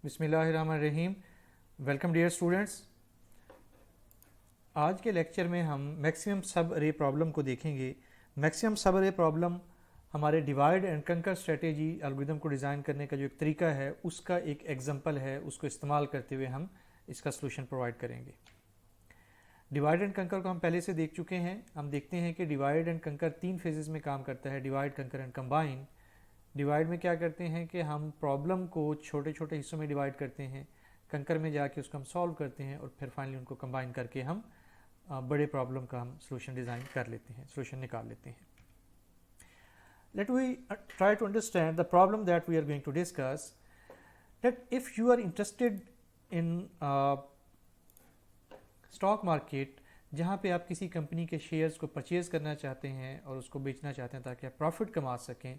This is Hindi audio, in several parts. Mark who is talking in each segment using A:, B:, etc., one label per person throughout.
A: बिस्मिल्लाहिर्रहमानिर्रहीम। Welcome dear students. आज के लेक्चर में हम मैक्सिमम सब अरे प्रॉब्लम को देखेंगे। मैक्सिमम सब अरे प्रॉब्लम हमारे डिवाइड एंड कंकर स्ट्रेटेजी एल्गोरिथम को डिज़ाइन करने का जो एक तरीका है उसका एक एग्जांपल है, उसको इस्तेमाल करते हुए हम इसका सलूशन प्रोवाइड करेंगे। डिवाइड एंड कंकर को हम पहले से देख चुके हैं। हम देखते हैं कि डिवाइड एंड कंकर 3 फेजेस में काम करता है, डिवाइड, कंकर एंड कंबाइन। डिवाइड में क्या करते हैं कि हम प्रॉब्लम को छोटे छोटे हिस्सों में डिवाइड करते हैं, कंकर में जाके उसको हम सॉल्व करते हैं और फिर फाइनली उनको कंबाइन करके हम बड़े प्रॉब्लम का हम सोल्यूशन डिज़ाइन कर लेते हैं, सोल्यूशन निकाल लेते हैं। Let we try to understand the problem that we are going to discuss, that if you are interested in stock market, जहाँ पे आप किसी कंपनी के शेयर्स को परचेज़ करना चाहते हैं और उसको बेचना चाहते हैं ताकि आप प्रॉफिट कमा सकें।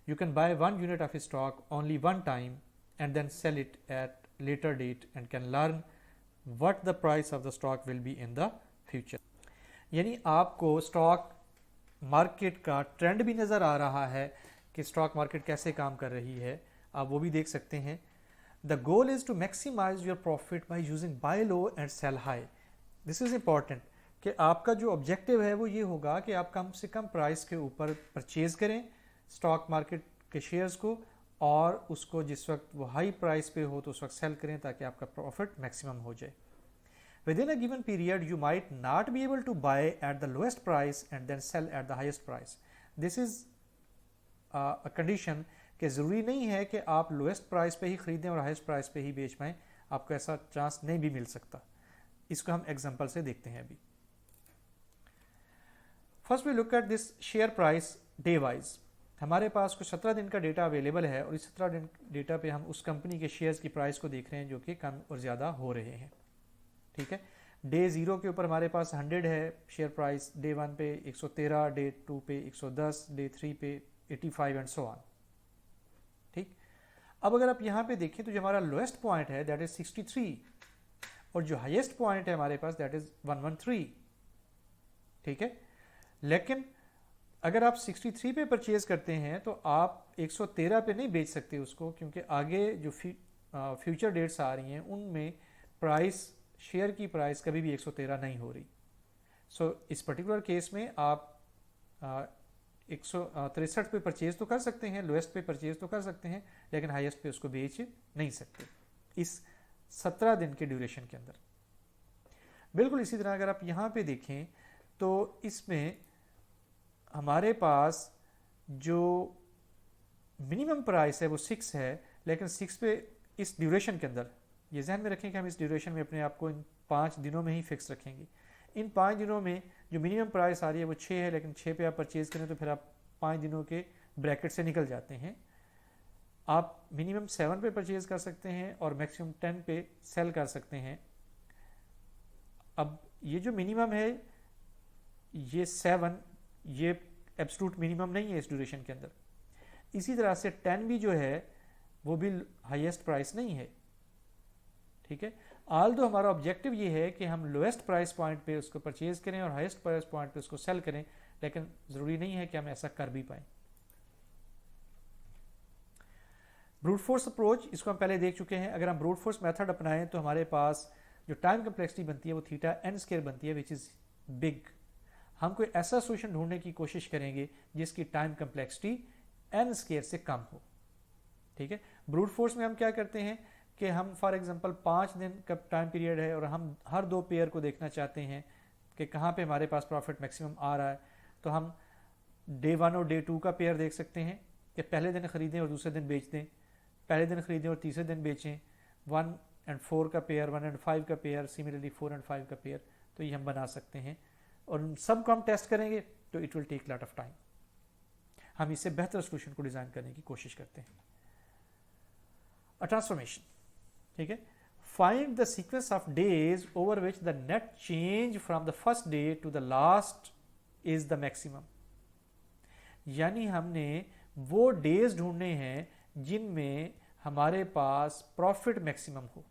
A: You can buy 1 unit of stock only one time and then sell it at later date and can learn what the price of the stock will be in the future। यानी आपको स्टॉक मार्केट का ट्रेंड भी नज़र आ रहा है कि स्टॉक मार्केट कैसे काम कर रही है, आप वो भी देख सकते हैं। The goal is to maximise your profit by using buy low and sell high. This is important कि आपका जो ऑब्जेक्टिव है वो ये होगा कि आप कम से कम प्राइस के ऊपर परचेज़ करें स्टॉक मार्केट के शेयर्स को, और उसको जिस वक्त वो हाई प्राइस पे हो तो उस वक्त सेल करें ताकि आपका प्रॉफिट मैक्सिमम हो जाए। Within a given period you might not be able to buy at the lowest price and then sell at the highest price. This is a condition कि ज़रूरी नहीं है कि आप लोएस्ट प्राइस पे ही खरीदें और हाईएस्ट प्राइस पे ही बेच पाएँ, आपको ऐसा चांस नहीं भी मिल सकता। इसको हम एग्जाम्पल से देखते हैं। अभी first we look at this share price day wise. हमारे पास कुछ 17 दिन का डेटा अवेलेबल है और इस 17 दिन डेटा पे हम उस कंपनी के शेयर्स की प्राइस को देख रहे हैं जो कि कम और ज़्यादा हो रहे हैं। ठीक है, डे 0 के ऊपर हमारे पास 100 है शेयर प्राइस, डे 1 पे 113, डे 2 पे 110, डे 3 पे 85 एंड सो ऑन। ठीक, अब अगर आप यहाँ पे देखें तो जो हमारा लोएस्ट पॉइंट है दैट इज 63 और जो हाईएस्ट पॉइंट है हमारे पास दैट इज 113। ठीक है, लेकिन अगर आप 63 पे परचेज करते हैं तो आप 113 पे नहीं बेच सकते उसको, क्योंकि आगे जो फ्यूचर डेट्स आ रही हैं उनमें प्राइस, शेयर की प्राइस कभी भी 113 नहीं हो रही। सो इस पर्टिकुलर केस में आप 163 पे परचेज तो कर सकते हैं, लोएस्ट पे परचेज तो कर सकते हैं, लेकिन हाईएस्ट पे उसको बेच नहीं सकते इस 17 दिन के ड्यूरेशन के अंदर। बिल्कुल इसी तरह अगर आप यहाँ पे देखें तो इसमें हमारे पास जो मिनिमम प्राइस है वो 6 है, लेकिन 6 पे इस ड्यूरेशन के अंदर, ये ध्यान में रखें कि हम इस ड्यूरेशन में अपने आप को इन 5 दिनों में ही फिक्स रखेंगे। इन 5 दिनों में जो मिनिमम प्राइस आ रही है वो 6 है, लेकिन 6 पे आप परचेज करें तो फिर आप 5 दिनों के ब्रैकेट से निकल जाते हैं। आप मिनिमम 7 पे परचेज कर सकते हैं और मैक्सिमम 10 पे सेल कर सकते हैं। अब ये जो मिनिमम है ये 7, ये एब्सोल्यूट मिनिमम नहीं है इस ड्यूरेशन के अंदर। इसी तरह से 10 भी जो है वो भी हाईएस्ट प्राइस नहीं है। ठीक है, आल दो हमारा ऑब्जेक्टिव ये है कि हम लोएस्ट प्राइस पॉइंट पे उसको परचेज करें और हाईएस्ट प्राइस पॉइंट पे उसको सेल करें, लेकिन ज़रूरी नहीं है कि हम ऐसा कर भी पाएँ। ब्रूट फोर्स अप्रोच, इसको हम पहले देख चुके हैं। अगर हम ब्रूट फोर्स मेथड अपनाएं तो हमारे पास जो टाइम कम्प्लेक्सिटी बनती है वो थीटा एन स्क्वायर बनती है, विच इज़ बिग। हम कोई ऐसा सोल्यूशन ढूंढने की कोशिश करेंगे जिसकी टाइम कम्प्लेक्सिटी एन स्क्वायर से कम हो। ठीक है, ब्रूट फोर्स में हम क्या करते हैं कि हम फॉर एग्जांपल 5 दिन का टाइम पीरियड है और हम हर 2 पेयर को देखना चाहते हैं कि कहाँ पे हमारे पास प्रॉफिट मैक्सिमम आ रहा है, तो हम डे 1 और डे 2 का पेयर देख सकते हैं कि पहले दिन खरीदें और दूसरे दिन बेच दें, पहले दिन खरीदें और तीसरे दिन बेचें। 1 एंड 4 का पेयर, 1 एंड 5 का पेयर, सिमिलरली 4 एंड 5 का पेयर, तो ये हम बना सकते हैं और सब को हम टेस्ट करेंगे तो it will take lot of time. हम इससे बेहतर सोल्यूशन को डिजाइन करने की कोशिश करते हैं। अ ट्रांसफॉर्मेशन, ठीक है, find the sequence of days over which the net change from the first day to the last is the maximum. यानी हमने वो डेज ढूंढने हैं जिनमें हमारे पास प्रॉफिट मैक्सिमम हो।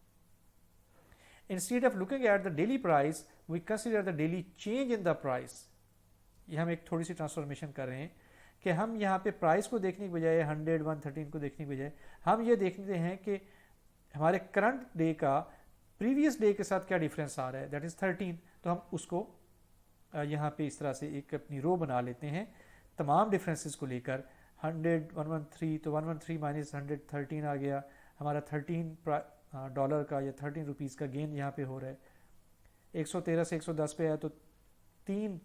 A: Instead of looking at the daily price, we consider the daily change in the price। ये हम एक थोड़ी सी ट्रांसफॉर्मेशन कर रहे हैं कि हम यहाँ पे प्राइस को देखने के बजाय 100, 113 को देखने के बजाय हम ये देखते हैं कि हमारे करंट डे का प्रीवियस डे के साथ क्या डिफरेंस आ रहा है, दैट इज़ 13। तो हम उसको यहाँ पे इस तरह से एक अपनी रो बना लेते हैं तमाम डिफरेंसेस को लेकर। 100 113, तो 113 माइनस 113 आ गया, हमारा $13 का या 13 रुपीज़ का गेन यहाँ पे हो रहा है। 113 से 110 पे है तो 3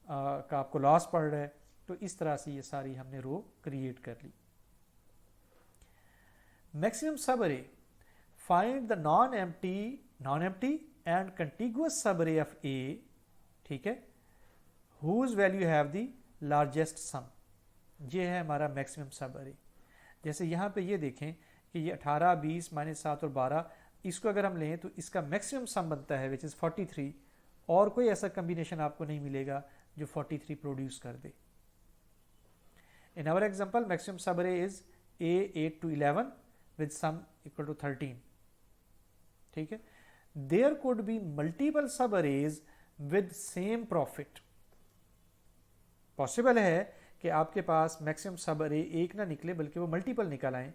A: का आपको लॉस पड़ रहा है। तो इस तरह से ये सारी हमने रो क्रिएट कर ली। Maximum subarray, find the non empty and contiguous subarray of A, ठीक है, whose value have the largest sum. ये है हमारा मैक्सिमम सब अरे। जैसे यहाँ पे ये देखें कि ये 18, 20, -7 और 12, इसको अगर हम लें तो इसका मैक्सिमम सम बनता है विच इज़ 43। और कोई ऐसा कम्बिनेशन आपको नहीं मिलेगा जो 43 प्रोड्यूस कर दे। इन आवर एग्जाम्पल मैक्सिमम सब अरे is A 8 to 11 with sum equal to 13, ठीक है। There could be multiple sub arrays with same profit। Possible है कि आपके पास मैक्सिमम सब अरे एक ना निकले बल्कि वो मल्टीपल निकल आए,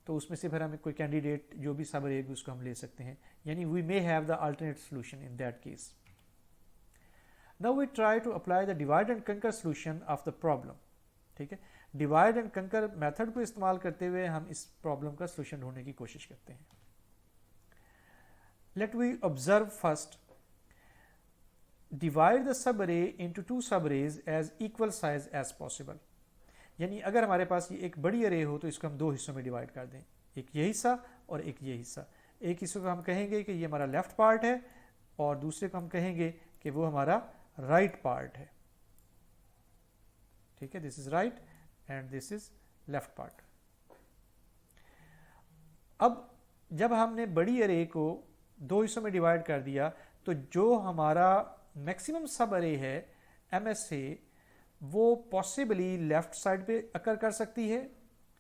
A: तो उसमें से फिर हमें कोई कैंडिडेट जो भी सब अरे उसको हम ले सकते हैं, यानी we may have the alternate solution in that case. Now we try to apply the divide and conquer solution of the problem, ठीक है। डिवाइड एंड कंकर मेथड को इस्तेमाल करते हुए हम इस प्रॉब्लम का सोल्यूशन ढूंढने की कोशिश करते हैं। Let we observe first, divide the sub array into 2 sub arrays as equal size as possible. यानी अगर हमारे पास ये एक बड़ी अरे हो तो इसको हम 2 हिस्सों में डिवाइड कर दें, एक ये हिस्सा और एक ये हिस्सा। एक हिस्से को हम कहेंगे कि ये हमारा लेफ्ट पार्ट है और दूसरे को हम कहेंगे कि वो हमारा राइट पार्ट है, ठीक है। This is right and this is left part. अब जब हमने बड़ी अरे को 2 हिस्सों में डिवाइड कर दिया तो जो हमारा मैक्सिमम सब अरे है MSA, वो पॉसिबली लेफ्ट साइड पे अकर कर सकती है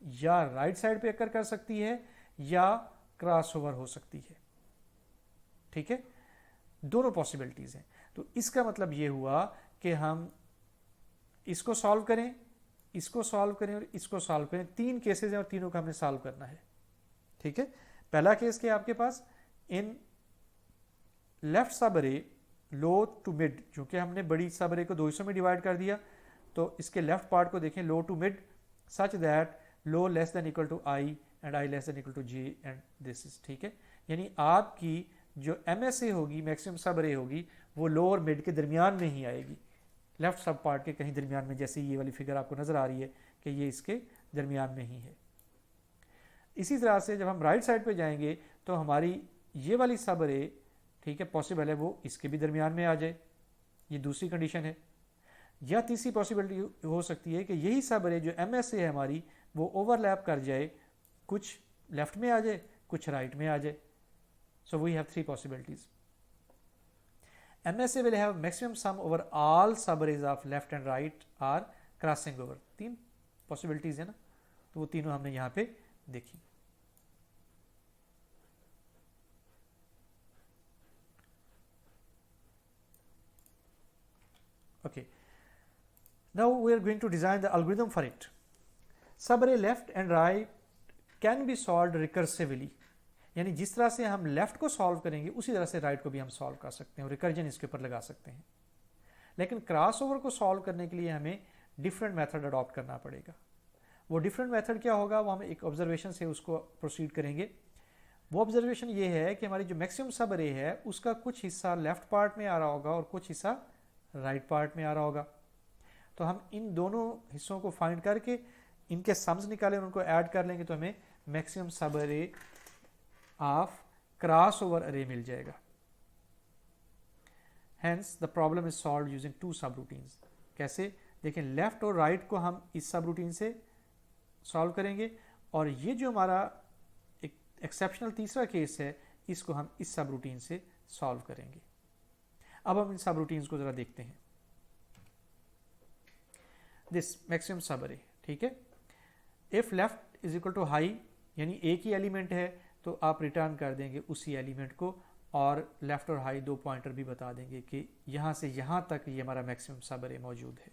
A: या राइट साइड पे अकर कर सकती है या क्रॉसओवर हो सकती है, ठीक है। दोनों पॉसिबिलिटीज हैं। तो इसका मतलब ये हुआ कि हम इसको सॉल्व करें, इसको सॉल्व करें और इसको सॉल्व करें। 3 केसेस हैं और तीनों का हमने सॉल्व करना है, ठीक है। पहला केस क्या आपके पास, इन लेफ्ट सब अरे लो टू मिड, चूंकि हमने बड़ी सब अरे को 2 हिस्सों में डिवाइड कर दिया तो इसके लेफ्ट पार्ट को देखें, low to mid such that low less than equal to I and I less than equal to J and this is, ठीक है। यानी आपकी जो MSA होगी, मैक्सिमम सब अरे होगी, वो लो और मिड के दरमियान में ही आएगी, लेफ्ट सब पार्ट के कहीं दरमियान में, जैसे ये वाली फिगर आपको नजर आ रही है कि ये इसके दरमियान में ही है। इसी तरह से जब हम राइट साइड पे जाएंगे तो हमारी ये वाली सब अरे, ठीक है, पॉसिबल है वो इसके भी दरमियान में आ जाए, ये दूसरी कंडीशन है। या तीसरी पॉसिबिलिटी हो सकती है कि यही सब अरे जो MSA है हमारी वो ओवरलैप कर जाए, कुछ लेफ्ट में आ जाए कुछ राइट में आ जाए। So we have 3 possibilities. MSA will have maximum sum over all subarrays of left and right are crossing over। 3 possibilities है ना, तो वो तीनों हमने यहाँ पे देखी। Okay, now we are going to design the algorithm for it। Subarray left and right can be solved recursively, यानी जिस तरह से हम लेफ्ट को सॉल्व करेंगे उसी तरह से राइट को भी हम सॉल्व कर सकते हैं और रिकर्जन इसके ऊपर लगा सकते हैं। लेकिन क्रॉसओवर को सॉल्व करने के लिए हमें डिफरेंट मेथड अडॉप्ट करना पड़ेगा। वो डिफरेंट मेथड क्या होगा, वो हम एक ऑब्जर्वेशन से उसको प्रोसीड करेंगे। वो ऑब्जर्वेशन ये है कि हमारी जो मैक्सिमम सब अरे है उसका कुछ हिस्सा लेफ्ट पार्ट में आ रहा होगा और कुछ हिस्सा राइट पार्ट में आ रहा होगा। तो हम इन दोनों हिस्सों को फाइंड करके इनके सम्स निकालें और उनको ऐड कर लेंगे तो हमें maximum subarray of cross over अरे मिल जाएगा। Hence the problem is solve using 2 सब रूटीन्स। कैसे, देखें, लेफ्ट और राइट को हम इस सब रूटीन से सॉल्व करेंगे और ये जो हमारा एक एक्सेप्शनल तीसरा केस है इसको हम इस सब रूटीन से सॉल्व करेंगे। अब हम इन सब रूटीन्स को जरा देखते हैं। दिस मैक्सिमम सब अरे, ठीक है। If left is equal to high, यानी एक ही एलिमेंट है तो आप रिटर्न कर देंगे उसी एलिमेंट को और लेफ्ट और हाई 2 पॉइंटर भी बता देंगे कि यहाँ से यहाँ तक ये हमारा मैक्सिमम सब अरे मौजूद है,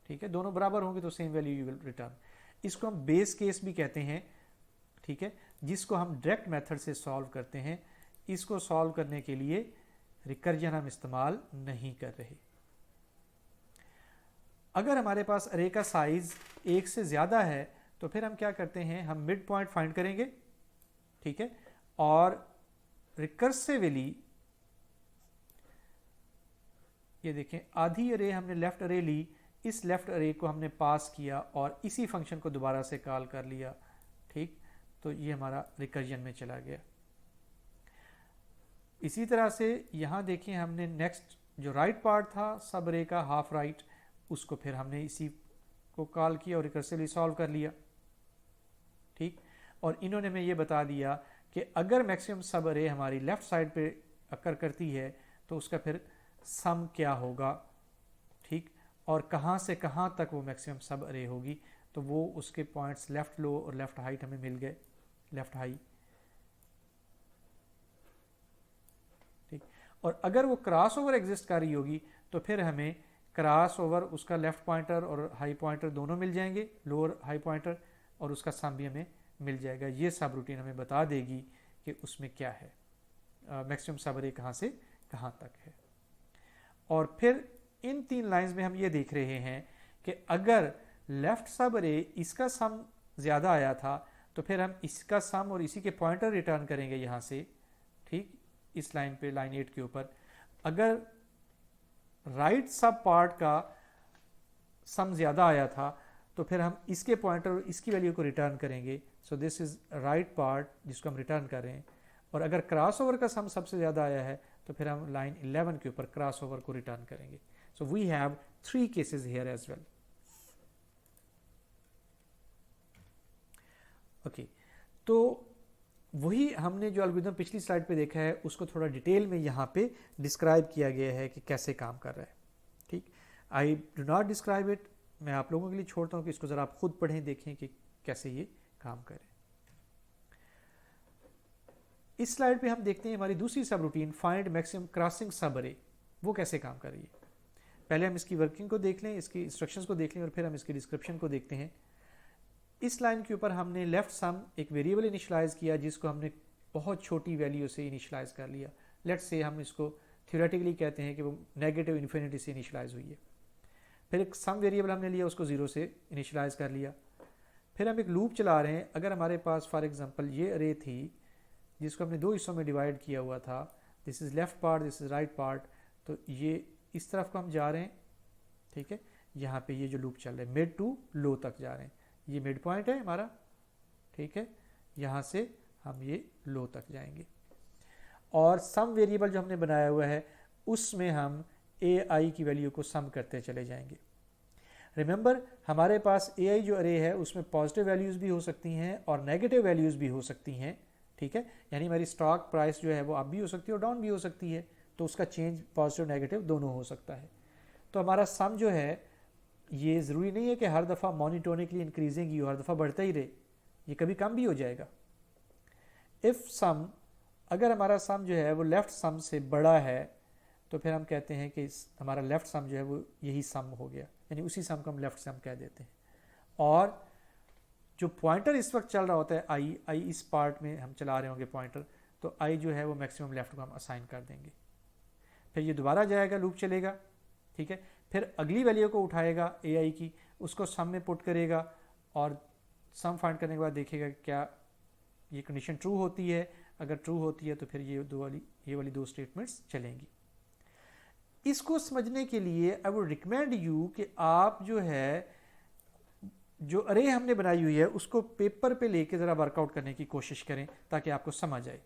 A: ठीक है। दोनों बराबर होंगे तो same value you will return. इसको हम बेस केस भी कहते हैं, ठीक है। जिसको हम डायरेक्ट मेथड से सॉल्व करते हैं। इसको सॉल्व करने के लिए रिकर्जन हम इस्तेमाल नहीं कर रहे। अगर हमारे पास अरे का साइज 1 से ज़्यादा है तो फिर हम क्या करते हैं, हम मिड पॉइंट फाइंड करेंगे, ठीक है, और रिकर्सिवली ये देखें आधी अरे हमने लेफ्ट अरे ली, इस लेफ्ट अरे को हमने पास किया और इसी फंक्शन को दोबारा से कॉल कर लिया, ठीक, तो ये हमारा रिकर्जन में चला गया। इसी तरह से यहाँ देखें हमने नेक्स्ट जो राइट पार्ट था सब अरे का हाफ राइट, उसको फिर हमने इसी को कॉल किया और रिकर्सिवली सॉल्व कर लिया, ठीक। और इन्होंने हमें ये बता दिया कि अगर मैक्सिमम सब अरे हमारी लेफ्ट साइड पे अकर करती है तो उसका फिर सम क्या होगा, ठीक, और कहाँ से कहाँ तक वो मैक्सिमम सब अरे होगी। तो वो उसके पॉइंट्स लेफ्ट लो और लेफ्ट हाइट हमें मिल गए, लेफ्ट हाई, ठीक। और अगर वो क्रॉस ओवर एग्जिस्ट कर रही होगी तो फिर हमें क्रॉस ओवर उसका लेफ्ट पॉइंटर और हाई पॉइंटर दोनों मिल जाएंगे, लोअर हाई पॉइंटर, और उसका सम भी हमें मिल जाएगा। ये सब रूटीन हमें बता देगी कि उसमें क्या है, मैक्सिमम सब अरे कहाँ से कहाँ तक है। और फिर इन 3 लाइंस में हम ये देख रहे हैं कि अगर लेफ्ट सब अरे इसका सम ज़्यादा आया था तो फिर हम इसका सम और इसी के पॉइंटर रिटर्न करेंगे यहाँ से, ठीक, इस लाइन पे, लाइन 8 के ऊपर। अगर राइट सब पार्ट का सम ज़्यादा आया था तो फिर हम इसके पॉइंटर और इसकी वैल्यू को रिटर्न करेंगे। So this is right part जिसको हम रिटर्न कर रहे हैं। और अगर क्रॉस ओवर का सम सबसे ज़्यादा आया है तो फिर हम लाइन 11 के ऊपर क्रॉस ओवर को रिटर्न करेंगे। So we have 3 cases here as well. Okay, तो वही हमने जो एल्गोरिथम पिछली स्लाइड पे देखा है उसको थोड़ा डिटेल में यहाँ पे डिस्क्राइब किया गया है कि कैसे काम कर रहा है, ठीक। I do not describe it, मैं आप लोगों के लिए छोड़ता हूँ कि इसको ज़रा आप खुद पढ़ें, देखें कि कैसे ये काम करे। इस स्लाइड पे हम देखते हैं हमारी दूसरी सब रूटीन, फाइंड मैक्सिमम क्रॉसिंग सब अरे, वो कैसे काम कर रही है। पहले हम इसकी वर्किंग को देख लें, इसकी इंस्ट्रक्शंस को देख लें और फिर हम इसकी डिस्क्रिप्शन को देखते हैं। इस लाइन के ऊपर हमने लेफ्ट सम एक वेरिएबल इनिशियलाइज किया जिसको हमने बहुत छोटी वैल्यू से इनिशियलाइज कर लिया। लेट्स से हम इसको थ्योरेटिकली कहते हैं कि वो नेगेटिव इन्फिनिटी से इनिशियलाइज हुई है। फिर एक सम वेरिएबल हमने लिया, उसको 0 से इनिशियलाइज कर लिया। फिर हम एक लूप चला रहे हैं। अगर हमारे पास फॉर एग्जांपल ये अरे थी जिसको हमने 2 हिस्सों में डिवाइड किया हुआ था, this is left part, this is right part, तो ये इस तरफ को हम जा रहे हैं, ठीक है। यहाँ पे ये जो लूप चल रहा है मिड टू लो तक जा रहे हैं, ये मिड पॉइंट है हमारा, ठीक है। यहाँ से हम ये लो तक जाएंगे और सम वेरिएबल जो हमने बनाया हुआ है उसमें हम ए आई की वैल्यू को सम करते चले जाएंगे। रिमेंबर हमारे पास ए आई जो अरे है उसमें पॉजिटिव वैल्यूज़ भी हो सकती हैं और नेगेटिव वैल्यूज़ भी हो सकती हैं, ठीक है। यानी हमारी स्टॉक प्राइस जो है वो अप भी हो सकती है और डाउन भी हो सकती है, तो उसका चेंज पॉजिटिव नेगेटिव दोनों हो सकता है। तो हमारा सम जो है ये ज़रूरी नहीं है कि हर दफ़ा मोनिटोनिकली इंक्रीजिंग ही हो, हर दफ़ा बढ़ता ही रहे, ये कभी कम भी हो जाएगा। इफ़ सम, अगर हमारा सम जो है वो लेफ़्ट सम से बड़ा है तो फिर हम कहते हैं कि हमारा लेफ़्ट सम जो है वो यही सम हो गया, यानी उसी सम को हम लेफ़्ट सम कह देते हैं। और जो पॉइंटर इस वक्त चल रहा होता है आई इस पार्ट में हम चला रहे होंगे पॉइंटर, तो आई जो है वो मैक्सिमम लेफ़्ट को हम असाइन कर देंगे। फिर ये दोबारा जाएगा, लूप चलेगा, ठीक है। फिर अगली वैल्यू को उठाएगा ए आई की, उसको सम में पुट करेगा और सम फाइंड करने के बाद देखेगा क्या ये कंडीशन ट्रू होती है। अगर ट्रू होती है तो फिर ये वाली 2 स्टेटमेंट्स चलेंगी। इसको समझने के लिए आई वुड रिकमेंड यू कि आप जो है जो अरे हमने बनाई हुई है उसको पेपर पे लेके ज़रा वर्कआउट करने की कोशिश करें ताकि आपको समझ आए।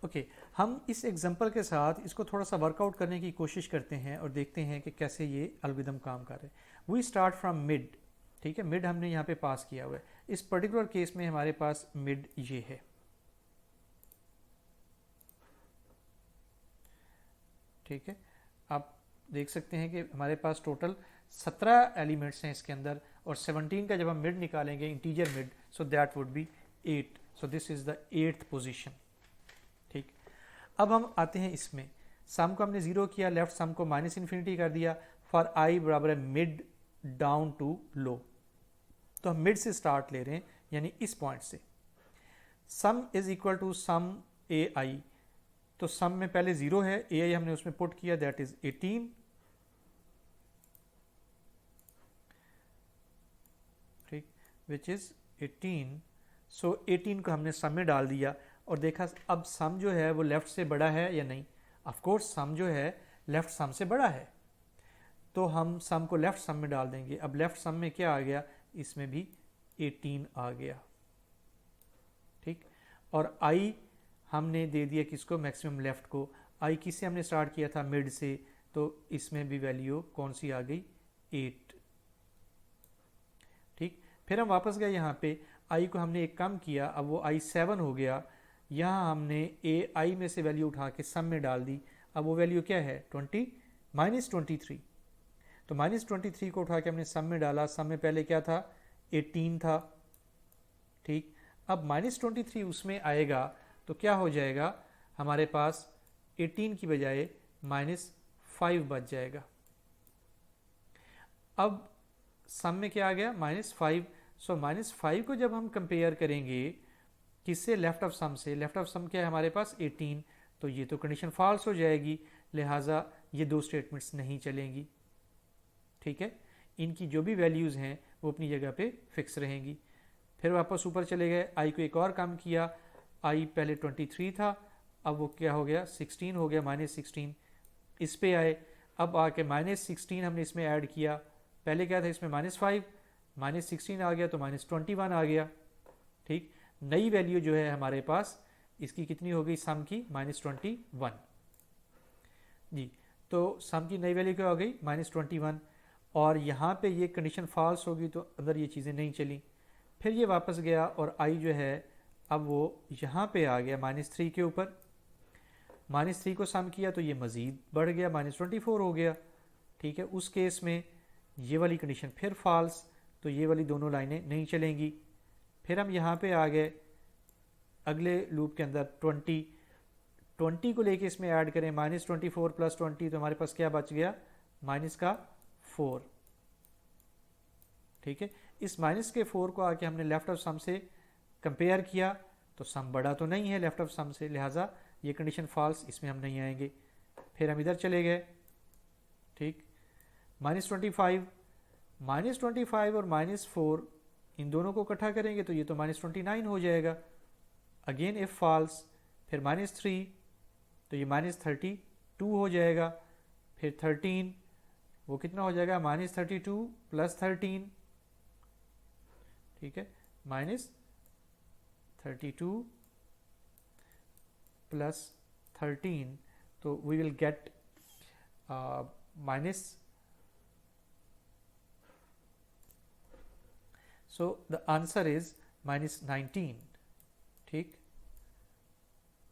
A: ओके, हम इस एग्जांपल के साथ इसको थोड़ा सा वर्कआउट करने की कोशिश करते हैं और देखते हैं कि कैसे ये एल्गोरिथम काम कर रहे हैं। वी स्टार्ट फ्रॉम मिड, ठीक है, मिड हमने यहाँ पे पास किया हुआ है। इस पर्टिकुलर केस में हमारे पास मिड ये है, ठीक है। आप देख सकते हैं कि हमारे पास टोटल 17 एलिमेंट्स हैं इसके अंदर और 17 का जब हम मिड निकालेंगे, integer mid, so that would be 8। So this is the 8th position, ठीक। अब हम आते हैं इसमें, सम को हमने 0 किया, लेफ्ट सम को -इन्फिनिटी कर दिया फॉर आई बराबर है मिड डाउन टू लो। तो हम मिड से स्टार्ट ले रहे हैं, यानी इस पॉइंट से। सम इज इक्वल टू सम ए आई, तो सम में पहले 0 है, ए आई हमने उसमें पुट किया, दैट इज 18, ठीक, विच इज 18। सो 18 को हमने सम में डाल दिया और देखा अब सम जो है वो लेफ्ट से बड़ा है या नहीं। ऑफ कोर्स सम जो है लेफ्ट सम से बड़ा है, तो हम सम को लेफ्ट सम में डाल देंगे। अब लेफ्ट सम में क्या आ गया, इसमें भी 18 आ गया, ठीक। और आई हमने दे दिया किसको, मैक्सिमम लेफ्ट को। आई किससे हमने स्टार्ट किया था, मिड से, तो इसमें भी वैल्यू कौन सी आ गई, 8, ठीक। फिर हम वापस गए यहाँ पे, आई को हमने एक कम किया, अब वो आई 7 हो गया। यहाँ हमने ए आई में से वैल्यू उठा के सम में डाल दी, अब वो वैल्यू क्या है, 20 -23। तो -23 को उठा के हमने सम में डाला, सम में पहले क्या था, 18 था, ठीक। अब -23 उसमें आएगा तो क्या हो जाएगा, हमारे पास 18 की बजाय -5 बच जाएगा। अब सम में क्या आ गया, -5। सो -5 को जब हम कंपेयर करेंगे किससे, लेफ्ट ऑफ सम से, लेफ्ट ऑफ सम क्या है हमारे पास, 18, तो ये तो कंडीशन फॉल्स हो जाएगी, लिहाजा ये दो स्टेटमेंट्स नहीं चलेंगी, ठीक है। इनकी जो भी वैल्यूज़ हैं वो अपनी जगह पे फिक्स रहेंगी। फिर वापस ऊपर चले गए, आई को एक और कम किया, आई पहले 23 था, अब वो क्या हो गया, 16 हो गया, -16। इस पे आए, अब आके -16 हमने इसमें ऐड किया, पहले क्या था इसमें -5, -16 आ गया तो -21 आ गया, ठीक। नई वैल्यू जो है हमारे पास इसकी कितनी हो गई, सम की, -21 जी। तो सम की नई वैल्यू क्या हो गई, -21। और यहाँ पे ये कंडीशन फॉल्स होगी तो अंदर ये चीज़ें नहीं चली। फिर ये वापस गया और आई जो है अब वो यहाँ पे आ गया -3 के ऊपर, -3 को सम किया तो ये मज़ीद बढ़ गया, -24 हो गया, ठीक है। उस केस में ये वाली कंडीशन फिर फॉल्स, तो ये वाली दोनों लाइनें नहीं चलेंगी। फिर हम यहाँ पे आ गए अगले लूप के अंदर, 20 को लेके इसमें ऐड करें, -24 + 20, तो हमारे पास क्या बच गया, -4, ठीक है। इस -4 को आके हमने लेफ्ट ऑफ सम से कंपेयर किया तो सम बड़ा तो नहीं है लेफ्ट ऑफ सम से, लिहाजा ये कंडीशन फॉल्स, इसमें हम नहीं आएंगे। फिर हम इधर चले गए, ठीक, -25 और -4 इन दोनों को इकट्ठा करेंगे तो ये तो -29 हो जाएगा, अगेन इफ फॉल्स। फिर -3 तो ये -32 हो जाएगा। फिर 13 वो कितना हो जाएगा, -32 + 13, ठीक है, -32 + 13, तो we will get so the answer is -19, ठीक,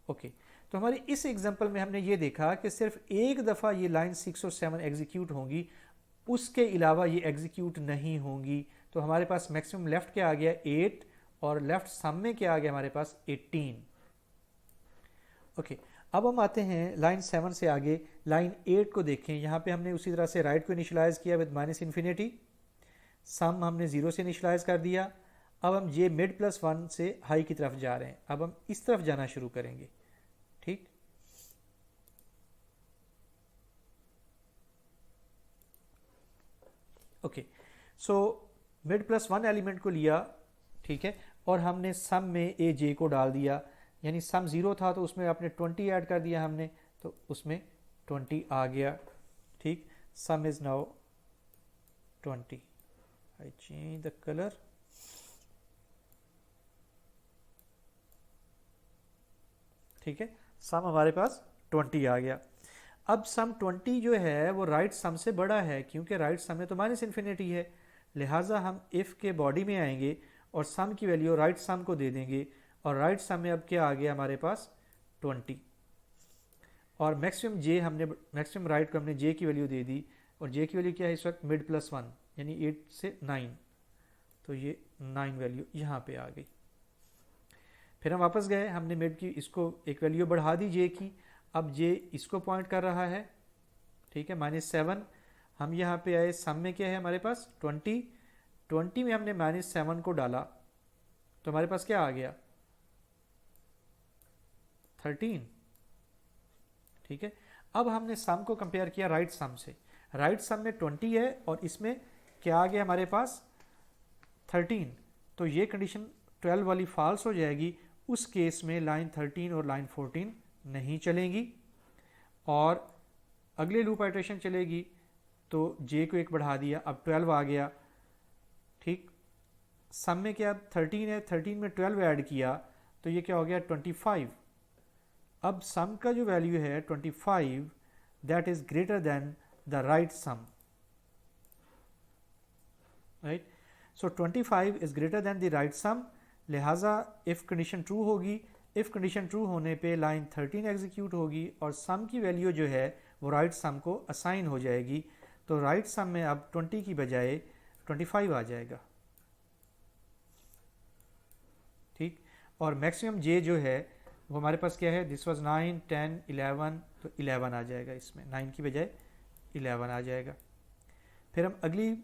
A: ओके। तो हमारी इस एग्जांपल में हमने ये देखा कि सिर्फ एक दफ़ा ये लाइन 6 और 7 एग्जीक्यूट होंगी, उसके अलावा ये एग्जीक्यूट नहीं होंगी। तो हमारे पास मैक्सिमम लेफ्ट क्या आ गया, 8, और लेफ्ट सम में क्या आ गया हमारे पास, 18, ओके। अब हम आते हैं लाइन 7 से आगे, लाइन 8 को देखें। यहाँ पे हमने उसी तरह से राइट को इनिशलाइज किया विद -∞, सम हमने 0 से इनिशलाइज कर दिया। अब हम जे मिड +1 से हाई की तरफ जा रहे हैं, अब हम इस तरफ जाना शुरू करेंगे, ठीक। ओके, सो मिड +1 एलिमेंट को लिया, ठीक है, और हमने सम में ए जे को डाल दिया, यानी सम 0 था तो उसमें आपने 20 ऐड कर दिया हमने, तो उसमें 20 आ गया, ठीक। सम is now 20। I change the colour, ठीक है, सम हमारे पास 20 आ गया। अब सम 20 जो है वो राइट सम से बड़ा है, क्योंकि राइट सम में तो -∞ है, लिहाजा हम इफ़ के बॉडी में आएंगे और सम की वैल्यू राइट सम को दे देंगे, और राइट सम में अब क्या आ गया हमारे पास, 20, और मैक्सिमम जे हमने, मैक्सिमम राइट को हमने जे की वैल्यू दे दी, और जे की वैल्यू क्या है इस वक्त, मिड +1 यानी 8 से 9, तो ये 9 वैल्यू यहाँ पे आ गई। फिर हम वापस गए, हमने मिड की इसको एक वैल्यू बढ़ा दी जे की, अब जे इसको पॉइंट कर रहा है, ठीक है, -7। हम यहाँ पे आए, सम में क्या है हमारे पास, 20 में हमने -7 को डाला तो हमारे पास क्या आ गया, 13, ठीक है। अब हमने सम को कंपेयर किया राइट सम से, राइट सम में 20 है और इसमें क्या आ गया हमारे पास 13, तो ये कंडीशन 12 वाली फॉल्स हो जाएगी। उस केस में लाइन 13 और लाइन 14 नहीं चलेंगी और अगले लूप आइट्रेशन चलेगी तो जे को एक बढ़ा दिया, अब 12 आ गया, ठीक। सम में क्या 13 है, 13 में 12 ऐड किया तो ये क्या हो गया 25। अब सम का जो वैल्यू है 25 that is greater than the right sum, right. So 25 is greater than the right sum, लिहाजा इफ कंडीशन ट्रू होगी, इफ कंडीशन ट्रू होने पे लाइन 13 एग्जीक्यूट होगी और सम की वैल्यू जो है वो राइट सम को असाइन हो जाएगी। तो राइट सम में अब 20 की बजाय 25 आ जाएगा, ठीक। और मैक्सिमम जे जो है वो हमारे पास क्या है, दिस वाज 9 10 11, तो 11 आ जाएगा, इसमें 9 की बजाय 11 आ जाएगा। फिर हम अगली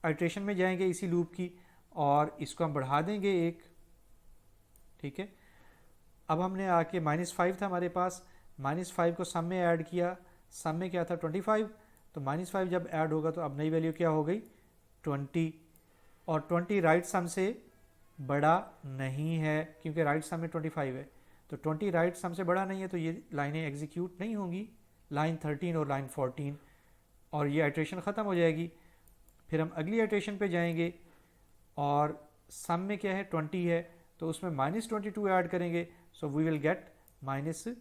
A: आइट्रेशन में जाएंगे इसी लूप की और इसको हम बढ़ा देंगे एक, ठीक है। अब हमने आके -5 था हमारे पास, -5 को सम में ऐड किया, सम में क्या था 25, तो -5 जब ऐड होगा तो अब नई वैल्यू क्या हो गई 20, और 20 राइट सम से बड़ा नहीं है क्योंकि राइट सम में 25 है, तो 20 राइट सम से बड़ा नहीं है तो ये लाइनें एग्जीक्यूट नहीं होंगी, लाइन 13 और लाइन 14, और ये आइट्रेशन ख़त्म हो जाएगी। फिर हम अगली आइट्रेशन पे जाएंगे और सम में क्या है 20 है तो उसमें -22 ऐड करेंगे, सो वी विल गेट -2।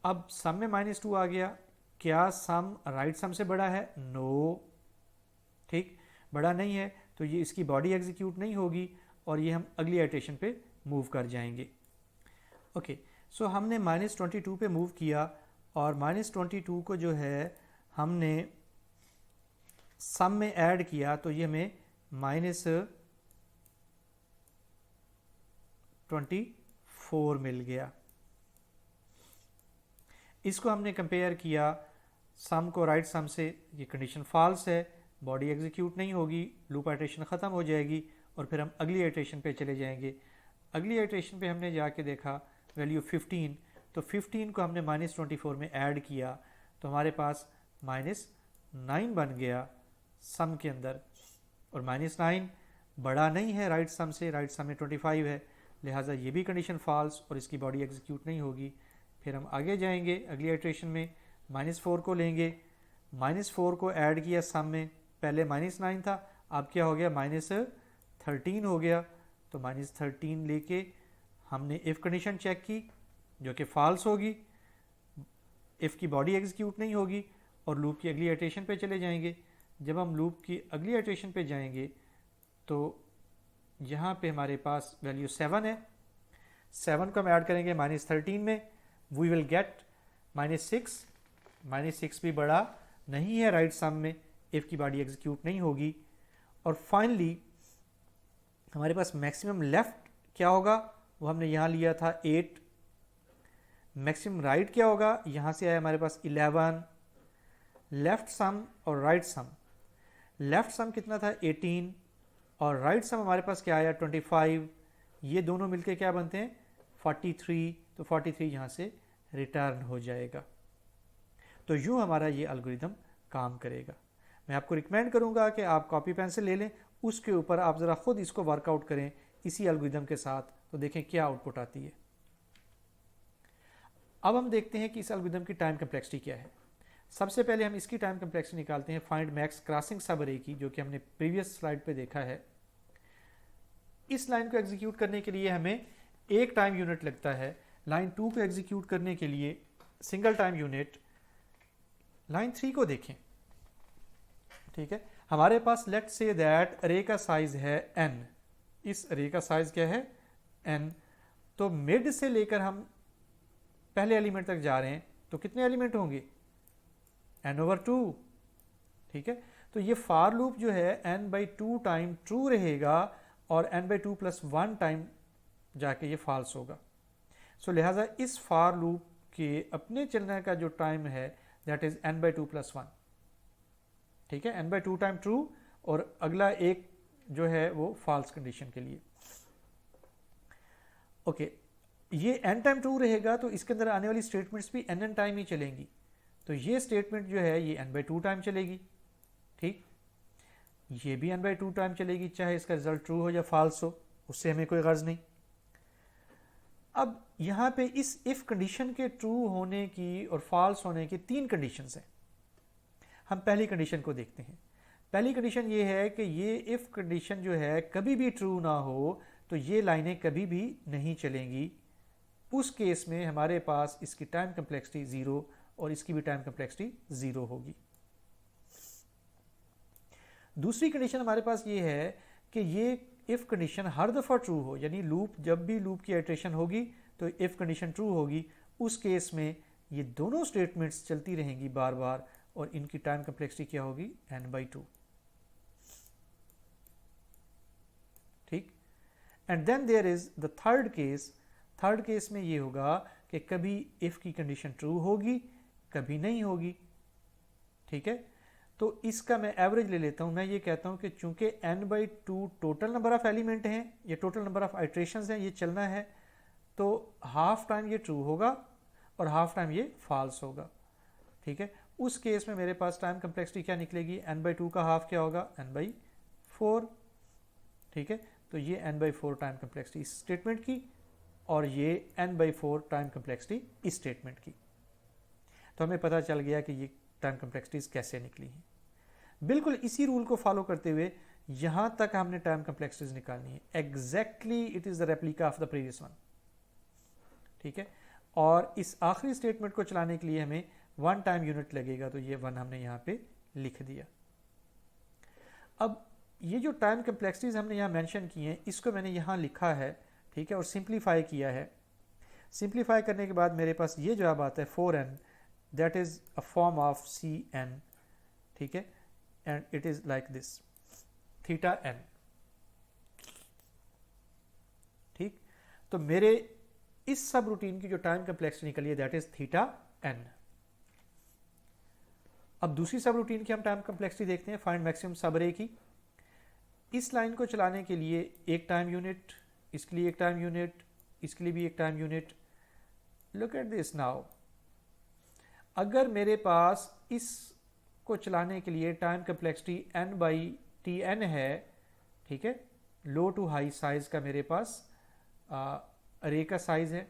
A: अब सम में -2 आ गया, क्या सम राइट सम से बड़ा है, नो, ठीक, बड़ा नहीं है तो ये इसकी बॉडी एग्जीक्यूट नहीं होगी और ये हम अगली आइट्रेशन पे मूव कर जाएंगे। ओके, सो हमने -22 पे मूव किया और -22 को जो है हमने सम में ऐड किया तो ये हमें -24 मिल गया। इसको हमने कंपेयर किया सम को राइट सम से, ये कंडीशन फॉल्स है, बॉडी एग्जीक्यूट नहीं होगी, लूप आइट्रेशन ख़त्म हो जाएगी और फिर हम अगली आइट्रेशन पे चले जाएंगे। अगली आइट्रेशन पे हमने जाके देखा वैल्यू 15, तो 15 को हमने -24 में ऐड किया तो हमारे पास -9 बन गया सम के अंदर, और -9 बड़ा नहीं है राइट सम से, राइट सम में 25 है, लिहाजा ये भी कंडीशन फॉल्स और इसकी बॉडी एग्जीक्यूट नहीं होगी। फिर हम आगे जाएंगे अगली आइट्रेशन में, -4 को लेंगे, -4 को ऐड किया सम में, पहले -9 था अब क्या हो गया -13 हो गया, तो -13 लेके हमने इफ़ कंडीशन चेक की जो कि फॉल्स होगी, इफ़ की बॉडी एग्जीक्यूट नहीं होगी और लूप की अगली आइट्रेशन पे चले जाएंगे। जब हम लूप की अगली आइट्रेशन पे जाएंगे तो यहाँ पे हमारे पास वैल्यू 7 है, 7 को हम ऐड करेंगे -13 में, वी विल गेट -6, -6 भी बड़ा नहीं है राइट सम में, इफ़ की बॉडी एग्जीक्यूट नहीं होगी। और फाइनली हमारे पास मैक्सिमम लेफ्ट क्या होगा, वो हमने यहाँ लिया था 8, मैक्सिमम राइट क्या होगा, यहाँ से आया हमारे पास 11, लेफ्ट सम और राइट सम, लेफ्ट सम कितना था 18 और राइट सम हमारे पास क्या आया 25, ये दोनों मिलके क्या बनते हैं 43, तो 43 यहाँ से रिटर्न हो जाएगा। तो यूँ हमारा ये एल्गोरिदम काम करेगा। मैं आपको रिकमेंड करूँगा कि आप कॉपी पेंसिल ले लें, उसके ऊपर आप ज़रा खुद इसको वर्कआउट करें इसी एल्गोरिदम के साथ, तो देखें क्या आउटपुट आती है। अब हम देखते हैं कि इस एल्गोरिदम की टाइम कम्प्लेक्सिटी क्या है। सबसे पहले हम इसकी टाइम कम्प्लेक्सिटी निकालते हैं फाइंड मैक्स क्रॉसिंग सब अरे की, जो कि हमने प्रीवियस स्लाइड पे देखा है। इस लाइन को एग्जीक्यूट करने के लिए हमें एक टाइम यूनिट लगता है, लाइन 2 को एग्जीक्यूट करने के लिए सिंगल टाइम यूनिट। लाइन 3 को देखें, ठीक है, हमारे पास लेट्स से दैट अरे का साइज है n, इस अरे का साइज क्या है n, तो मिड से लेकर हम पहले एलिमेंट तक जा रहे हैं तो कितने एलिमेंट होंगे n/2, ठीक है। तो ये फार लूप जो है n/2 टाइम ट्रू रहेगा और n/2 + 1 टाइम जाके ये फॉल्स होगा। सो लिहाजा इस फार लूप के अपने चलने का जो टाइम है दैट इज n/2 + 1, ठीक है, n/2 टाइम ट्रू और अगला एक जो है वो फॉल्स कंडीशन के लिए। ओके, ये n टाइम ट्रू रहेगा तो इसके अंदर आने वाली स्टेटमेंट्स भी n टाइम ही चलेंगी। तो ये स्टेटमेंट जो है ये n/2 टाइम चलेगी, ठीक। ये भी n/2 टाइम चलेगी, चाहे इसका रिजल्ट ट्रू हो या फॉल्स हो, उससे हमें कोई गर्ज नहीं। अब यहाँ पे इस इफ कंडीशन के ट्रू होने की और फॉल्स होने की 3 कंडीशंस हैं। हम पहली कंडीशन को देखते हैं। पहली कंडीशन ये है कि ये इफ कंडीशन जो है कभी भी ट्रू ना हो तो ये लाइनें कभी भी नहीं चलेंगी। उस केस में हमारे पास इसकी टाइम कम्प्लेक्सिटी 0 और इसकी भी टाइम कम्प्लेक्सिटी 0 होगी। दूसरी कंडीशन हमारे पास ये है कि ये इफ कंडीशन हर दफ़ा ट्रू हो, यानी लूप जब भी लूप की आइट्रेशन होगी तो इफ कंडीशन ट्रू होगी। उस केस में ये दोनों स्टेटमेंट्स चलती रहेंगी बार बार और इनकी टाइम कम्प्लेक्सिटी क्या होगी, n/2, ठीक। And then there is the third case. Third case में ये होगा कि कभी इफ की कंडीशन ट्रू होगी, कभी नहीं होगी, ठीक है। तो इसका मैं एवरेज ले लेता हूं। मैं ये कहता हूं कि चूंकि n/2 total number of element हैं, ये टोटल नंबर ऑफ आइट्रेशंस हैं, ये चलना है, तो हाफ टाइम ये ट्रू होगा और हाफ टाइम ये फॉल्स होगा, ठीक है। उस केस में मेरे पास टाइम कम्प्लेक्सिटी क्या निकलेगी, n/2 का हाफ क्या होगा, n/4, ठीक है। तो ये n/4 टाइम कम्प्लेक्सिटी इस स्टेटमेंट की और ये n/4 टाइम कम्प्लेक्सिटी इस स्टेटमेंट की। तो हमें पता चल गया कि ये टाइम कम्प्लेक्सिटीज कैसे निकली हैं। बिल्कुल इसी रूल को फॉलो करते हुए यहां तक हमने टाइम कम्प्लेक्सिटीज निकालनी है। Exactly it is the replica of the previous one, ठीक है। और इस आखिरी स्टेटमेंट को चलाने के लिए हमें 1 टाइम यूनिट लगेगा, तो ये 1 हमने यहां पे लिख दिया। अब ये जो टाइम कम्प्लेक्सिटीज हमने यहाँ मेंशन की हैं, इसको मैंने यहाँ लिखा है, ठीक है, और सिंप्लीफाई किया है। सिंप्लीफाई करने के बाद मेरे पास ये जवाब आता है 4n, that is a form of Cn, ठीक है, and it is like this θn, ठीक। तो मेरे इस सब रूटीन की जो टाइम कम्प्लेक्सिटी निकली है दैट इज θn। अब दूसरी सब रूटीन की हम टाइम कम्प्लेक्सिटी देखते हैं, फाइंड मैक्सिमम सब अरे की। इस लाइन को चलाने के लिए एक टाइम यूनिट, इसके लिए एक टाइम यूनिट, इसके लिए भी एक time unit. Look at this now, अगर मेरे पास इसको चलाने के लिए टाइम कम्प्लेक्सिटी n/tn है, ठीक है, लो टू हाई साइज का मेरे पास अरे का साइज है।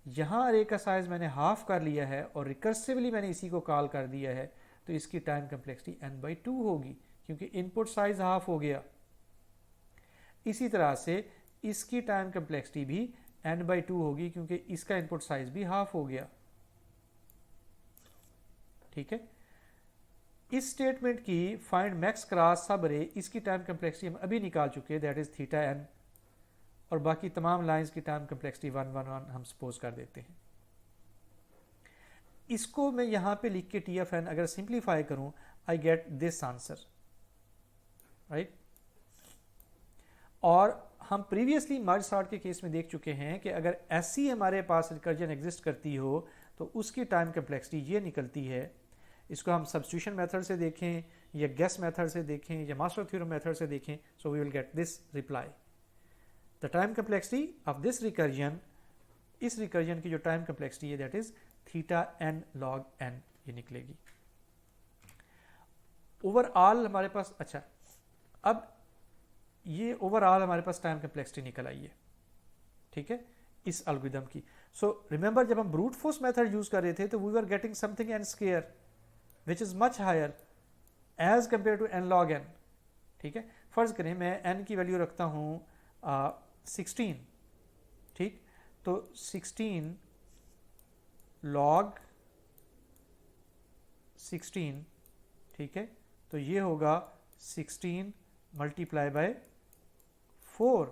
A: यहाँ अरे का साइज मैंने हाफ कर लिया है और रिकर्सिवली मैंने इसी को कॉल कर दिया है, तो इसकी टाइम कम्प्लेक्सिटी n/2 होगी क्योंकि इनपुट साइज हाफ हो गया। इसी तरह से इसकी टाइम कम्प्लेक्सिटी भी n/2 होगी क्योंकि इसका इनपुट साइज भी हाफ हो गया, ठीक है। इस स्टेटमेंट की फाइंड मैक्स क्रॉस सब अरे, इसकी टाइम कम्प्लेक्सिटी हम अभी निकाल चुके हैं, दैट इज θn, और बाकी तमाम लाइंस की टाइम कम्प्लेक्सिटी 1 1 1 हम सपोज कर देते हैं। इसको मैं यहां पे लिख के TFN अगर सिंप्लीफाई करूं, I get this answer, right. और हम प्रीवियसली मर्ज सॉर्ट के केस में देख चुके हैं कि अगर ऐसी हमारे पास रिकर्जन एग्जिस्ट करती हो तो उसकी टाइम कम्प्लेक्सिटी ये निकलती है। इसको हम सब्स्टिट्यूशन मेथड से देखें या गेस मेथड से देखें या मास्टर थ्योरम मेथड से देखें, so we will get this reply. The time complexity of this recursion, इस रिकर्जन की जो टाइम कम्प्लेक्सिटी है that is θn log n, ये निकलेगी। ओवरऑल हमारे पास, अच्छा, अब ये ओवरऑल हमारे पास टाइम कम्प्लेक्सिटी निकल आई है, ठीक है, इस एल्गोरिथम की। सो रिमेंबर जब हम ब्रूट फोर्स मेथड यूज कर रहे थे तो we were getting something n square which is much higher as compare to n log n, ठीक है। फर्ज करें मैं n की वैल्यू रखता हूं 16, ठीक, तो 16 log 16, ठीक है, तो ये होगा 16 मल्टीप्लाई बाय 4,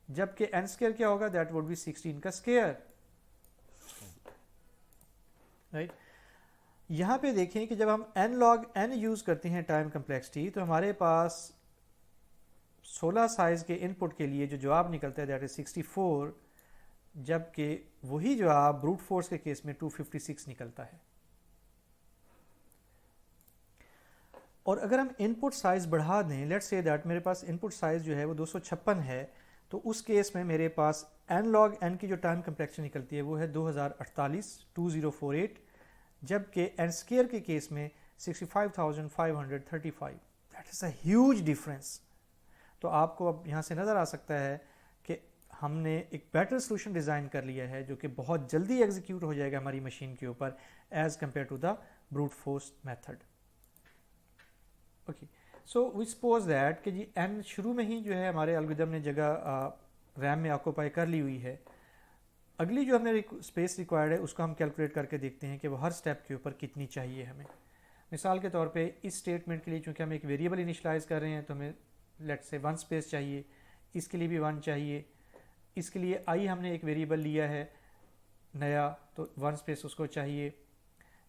A: जबकि n स्क्वायर क्या होगा, दैट वुड बी 16 का स्क्वायर, राइट। यहां पे देखें कि जब हम n log n यूज करते हैं टाइम कम्प्लेक्सिटी, तो हमारे पास 16 साइज के इनपुट के लिए जो जवाब निकलता है दैट इज 64, जबकि वही जवाब ब्रूट फोर्स के केस में 256 निकलता है। और अगर हम इनपुट साइज बढ़ा दें, लेट्स से दैट मेरे पास इनपुट साइज जो है वो 256 है, तो उस केस में मेरे पास n log n की जो टाइम कम्प्लेक्सिटी निकलती है वो है 2048 जबकि n स्केयर के केस में 65,535। That is a huge difference. तो आपको अब यहाँ से नज़र आ सकता है कि हमने एक बेटर सोल्यूशन डिज़ाइन कर लिया है जो कि बहुत जल्दी एग्जीक्यूट हो जाएगा हमारी मशीन के ऊपर as compare to the brute force method. Okay, so we suppose that कि जी n शुरू में ही जो है हमारे एल्गोरिथम ने जगह रैम में ऑक्यूपाई कर ली हुई है। अगली जो हमें स्पेस रिक्वायर्ड है उसको हम कैलकुलेट करके देखते हैं कि वो हर स्टेप के ऊपर कितनी चाहिए हमें। मिसाल के तौर पे इस स्टेटमेंट के लिए चूँकि हम एक वेरिएबल इनिशलाइज कर रहे हैं तो हमें लेट्स से 1 स्पेस चाहिए, इसके लिए भी 1 चाहिए, इसके लिए आई हमने एक वेरिएबल लिया है नया तो 1 स्पेस उसको चाहिए।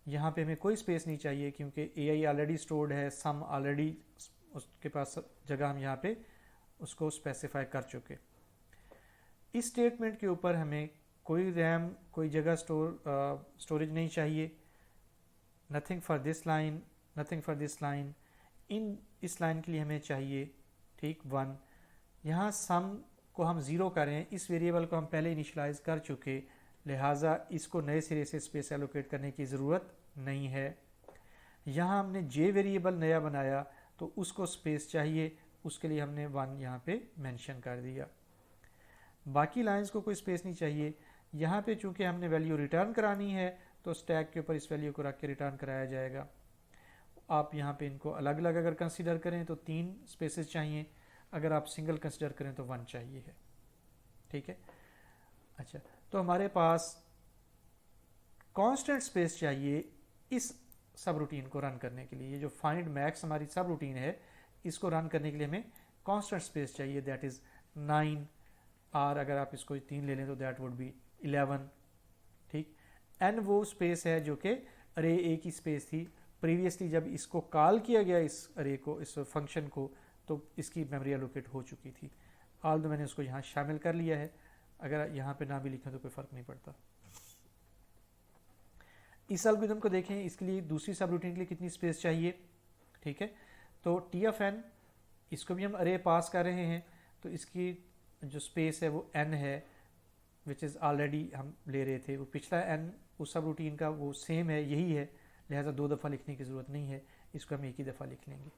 A: यहाँ पे हमें कोई स्पेस नहीं चाहिए क्योंकि ए आई ऑलरेडी स्टोर्ड है, सम ऑलरेडी उसके पास जगह हम यहाँ पे उसको स्पेसिफाई कर चुके। इस स्टेटमेंट के ऊपर हमें कोई रैम कोई जगह स्टोरेज नहीं चाहिए। Nothing for this line, nothing for this line. इस लाइन के लिए हमें चाहिए ठीक 1। यहाँ सम को हम 0 करें, इस वेरिएबल को हम पहले इनिशलाइज कर चुके, लिहाजा इसको नए सिरे से स्पेस एलोकेट करने की ज़रूरत नहीं है। यहाँ हमने जे वेरिएबल नया बनाया तो उसको स्पेस चाहिए, उसके लिए हमने 1 यहाँ पे मेंशन कर दिया। बाकी लाइंस को कोई स्पेस नहीं चाहिए। यहाँ पे चूंकि हमने वैल्यू रिटर्न करानी है तो स्टैक के ऊपर इस वैल्यू को रख के रिटर्न कराया जाएगा। आप यहाँ पे इनको अलग अलग अगर कंसीडर करें तो 3 स्पेसेस चाहिए, अगर आप सिंगल कंसीडर करें तो 1 चाहिए है। ठीक है, अच्छा, तो हमारे पास कांस्टेंट स्पेस चाहिए इस सब रूटीन को रन करने के लिए। ये जो फाइंड मैक्स हमारी सब रूटीन है इसको रन करने के लिए हमें कांस्टेंट स्पेस चाहिए, दैट इज़ 9, और अगर आप इसको 3 ले लें तो दैट वुड बी 11। ठीक, n वो स्पेस है जो कि अरे ए की स्पेस थी। प्रीवियसली जब इसको कॉल किया गया इस अरे को, इस फंक्शन को, तो इसकी मेमोरी एलोकेट हो चुकी थी। ऑल दो मैंने उसको यहाँ शामिल कर लिया है, अगर यहाँ पे ना भी लिखें तो कोई फ़र्क नहीं पड़ता। इस एल्गोरिथम को देखें, इसके लिए दूसरी सब रूटीन के लिए कितनी स्पेस चाहिए। ठीक है, तो टी ऑफ एन, इसको भी हम अरे पास कर रहे हैं तो इसकी जो स्पेस है वो n है, विच इज़ ऑलरेडी हम ले रहे थे। वो पिछला n उस सब रूटीन का वो सेम है, यही है, लिहाजा 2 दफ़ा लिखने की ज़रूरत नहीं है, इसको हम एक ही दफ़ा लिख लेंगे।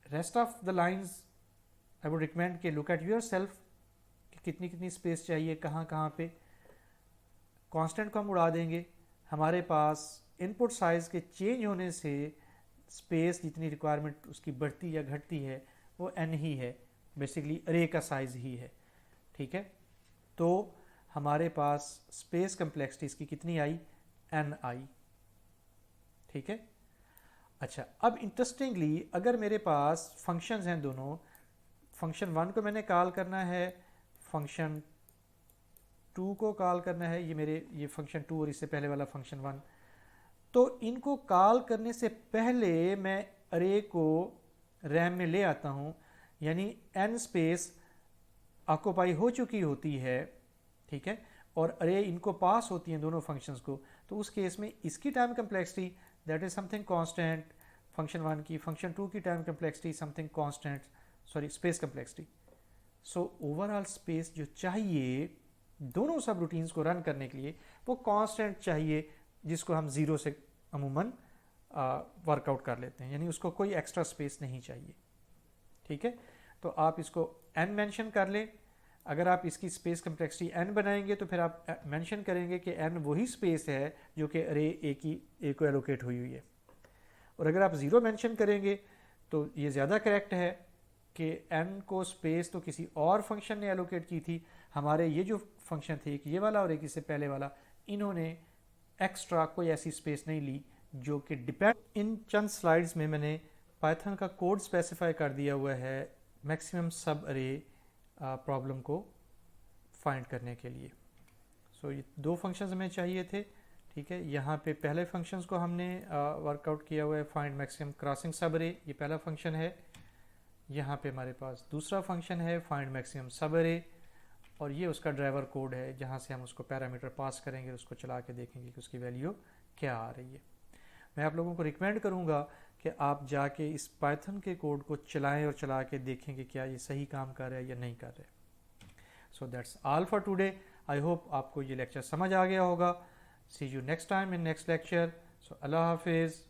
A: Rest of the lines I would recommend के लुक एट योर सेल्फ कि कितनी कितनी स्पेस चाहिए, कहाँ कहाँ पे। कांस्टेंट को हम उड़ा देंगे, हमारे पास इनपुट साइज़ के चेंज होने से स्पेस जितनी रिक्वायरमेंट उसकी बढ़ती या घटती है वो n ही है, बेसिकली अरे का साइज़ ही है। ठीक है, तो हमारे पास स्पेस कम्प्लेक्सिटी इसकी कितनी आई, n आई। ठीक है, अच्छा, अब इंटरेस्टिंगली अगर मेरे पास फंक्शंस हैं दोनों, फंक्शन 1 को मैंने कॉल करना है, फंक्शन 2 को कॉल करना है, ये फंक्शन 2 और इससे पहले वाला फंक्शन 1, तो इनको कॉल करने से पहले मैं अरे को रैम में ले आता हूँ, यानी n स्पेस ऑक्यूपाई हो चुकी होती है। ठीक है, और अरे इनको पास होती हैं दोनों फंक्शंस को, तो उस केस में इसकी time complexity that is something constant, function 1 की, फंक्शन 2 की time complexity something constant, sorry space complexity. So overall space जो चाहिए दोनों सब रूटीन्स को रन करने के लिए वो कांस्टेंट चाहिए, जिसको हम 0 से अमूमन वर्कआउट कर लेते हैं, यानी उसको कोई एक्स्ट्रा स्पेस नहीं चाहिए। ठीक है, तो आप इसको n मेंशन कर लें। अगर आप इसकी स्पेस कम्प्लेक्सिटी n बनाएंगे तो फिर आप मेंशन करेंगे कि n वही स्पेस है जो कि अरे ए को एलोकेट हुई हुई है। और अगर आप 0 मेंशन करेंगे तो ये ज़्यादा करेक्ट है कि n को स्पेस तो किसी और फंक्शन ने एलोकेट की थी। हमारे ये जो फंक्शन थे, एक ये वाला और एक इससे पहले वाला, इन्होंने एक्स्ट्रा कोई ऐसी स्पेस नहीं ली जो कि डिपेंड। इन चंद स्लाइड्स में मैंने पाइथन का कोड स्पेसिफाई कर दिया हुआ है मैक्सिमम सब अरे प्रॉब्लम को फाइंड करने के लिए। सो ये 2 फंक्शंस हमें चाहिए थे। ठीक है, यहाँ पे पहले फंक्शंस को हमने वर्कआउट किया हुआ है, फाइंड मैक्सिमम क्रॉसिंग सब अरे, ये पहला फंक्शन है। यहाँ पे हमारे पास दूसरा फंक्शन है फाइंड मैक्सिमम सब अरे, और ये उसका ड्राइवर कोड है जहाँ से हम उसको पैरामीटर पास करेंगे, उसको चला के देखेंगे कि उसकी वैल्यू क्या आ रही है। मैं आप लोगों को रिकमेंड करूँगा कि आप जाके इस पाइथन के कोड को चलाएं और चला के देखें कि क्या ये सही काम कर रहा है या नहीं कर रहा है। So that's all for today. I hope आपको ये लेक्चर समझ आ गया होगा। See you next time in next lecture. So Allah हाफिज़।